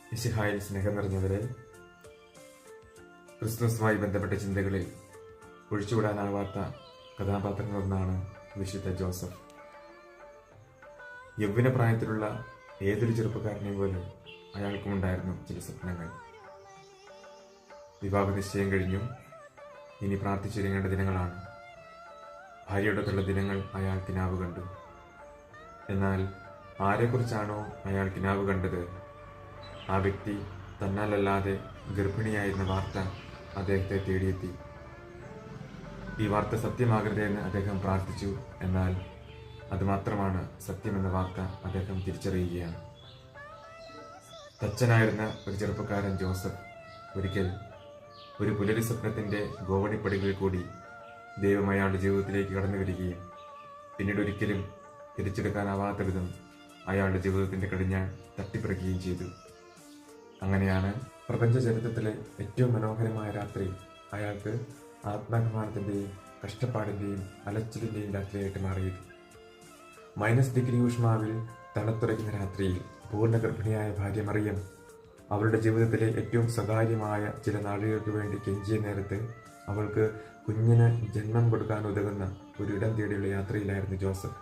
മിശിഹായിൽ സ്നേഹം നിറഞ്ഞവരെ, ക്രിസ്തുമസുമായി ബന്ധപ്പെട്ട ചിന്തകളിൽ ഒഴിച്ചുവിടാനാവാത്ത കഥാപാത്രങ്ങളൊന്നാണ് വിശുദ്ധ ജോസഫ്. യൗവന പ്രായത്തിലുള്ള ഏതൊരു ചെറുപ്പക്കാരനെ പോലെ അയാൾക്കുമുണ്ടായിരുന്നു ചില സ്വപ്നങ്ങൾ. വിവാഹ നിശ്ചയം കഴിഞ്ഞു, ഇനി പ്രാർത്ഥിച്ചൊരുങ്ങേണ്ട ദിനങ്ങളാണ്. ഭാര്യയോടൊത്തുള്ള ദിനങ്ങൾ അയാൾ കിനാവ് കണ്ടു. എന്നാൽ ആരെക്കുറിച്ചാണോ അയാൾ കിനാവ് കണ്ടത്, ആ വ്യക്തി തന്നാലല്ലാതെ ഗർഭിണിയായിരുന്ന വാർത്ത അദ്ദേഹത്തെ തേടിയെത്തി. ഈ വാർത്ത സത്യമാകരുതെന്ന് അദ്ദേഹം പ്രാർത്ഥിച്ചു. എന്നാൽ അതുമാത്രമാണ് സത്യമെന്ന വാർത്ത അദ്ദേഹം തിരിച്ചറിയുകയാണ്. തച്ചനായിരുന്ന ഒരു ചെറുപ്പക്കാരൻ ജോസഫ് ഒരിക്കൽ ഒരു പുലരി സ്വപ്നത്തിന്റെ ഗോവണിപ്പടികളിൽ കൂടി ദൈവം അയാളുടെ ജീവിതത്തിലേക്ക് കടന്നു വരികയും പിന്നീട് ഒരിക്കലും തിരിച്ചെടുക്കാനാവാത്ത വിധം അയാളുടെ ജീവിതത്തിന്റെ കടിഞ്ഞാൺ തട്ടിപ്പറിക്കുകയും ചെയ്തു. അങ്ങനെയാണ് പ്രപഞ്ച ചരിത്രത്തിലെ ഏറ്റവും മനോഹരമായ രാത്രി അയാൾക്ക് ആത്മാഭിമാനത്തിന്റെയും കഷ്ടപ്പാടിന്റെയും അലച്ചിലിന്റെയും രാത്രിയായിട്ട് മാറിയത്. -ഡിഗ്രി ഊഷ്മാവിൽ തണുത്തുറയ്ക്കുന്ന രാത്രിയിൽ പൂർണ്ണ ഗർഭിണിയായ ഭാര്യ മറിയം അവളുടെ ജീവിതത്തിലെ ഏറ്റവും സ്വകാര്യമായ ചില നാളുകൾക്ക് വേണ്ടി കെഞ്ചിയ നേരത്ത് അവൾക്ക് കുഞ്ഞിന് ജന്മം കൊടുക്കാൻ ഉതകുന്ന ഒരിടം തേടിയുള്ള യാത്രയിലായിരുന്നു ജോസഫ്.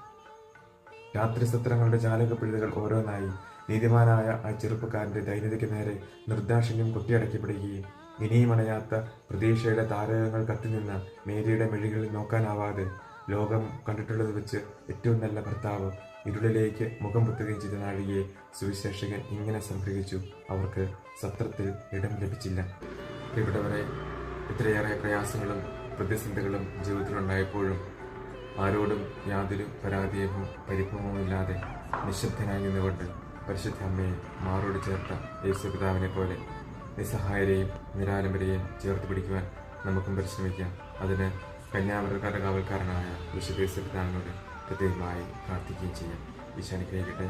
രാത്രി സത്രങ്ങളുടെ ജാലകപ്പിഴുതുകൾ ഓരോന്നായി നീതിമാനായ ആ ചെറുപ്പക്കാരന്റെ ദൈന്യതയ്ക്ക് നേരെ നിർദാക്ഷിണ്യം കൊട്ടിയടക്കപ്പെടുകയും ഇനിയും അണയാത്ത പ്രതീക്ഷയുടെ താരകങ്ങൾ കത്തിനിന്ന മേരിയുടെ മെഴികളിൽ നോക്കാനാവാതെ ലോകം കണ്ടിട്ടുള്ളത് വെച്ച് ഏറ്റവും നല്ല ഭർത്താവ് ഇരുളിലേക്ക് മുഖം പൊത്തുകയും ചെയ്ത നാഴികയെ സുവിശേഷകൻ ഇങ്ങനെ സംഗ്രഹിച്ചു: അവർക്ക് സത്രത്തിൽ ഇടം ലഭിച്ചില്ല. പ്രിയപ്പെട്ടവരെ, ഇത്രയേറെ പ്രയാസങ്ങളും പ്രതിസന്ധികളും ജീവിതത്തിലുണ്ടായപ്പോഴും ആരോടും യാതൊരു പരാതിയും പരിഭവവും ഇല്ലാതെ നിശബ്ദനായി നിന്നുകൊണ്ട് പരിശുദ്ധ അമ്മയെ മാറോട് ചേർത്ത യേശുപിതാവിനെ പോലെ നിസ്സഹായരെയും നിരാലംബരെയും ചേർത്ത് പിടിക്കുവാൻ നമുക്കും പരിശ്രമിക്കാം. അതിന് കന്യാവൃതകാല കാവൽക്കാരനായ വിശുദ്ധ യേശുപിതാവിനോട് പ്രത്യേകമായി പ്രാർത്ഥിക്കുകയും ചെയ്യാം. ഈശോ അനുഗ്രഹിക്കട്ടെ.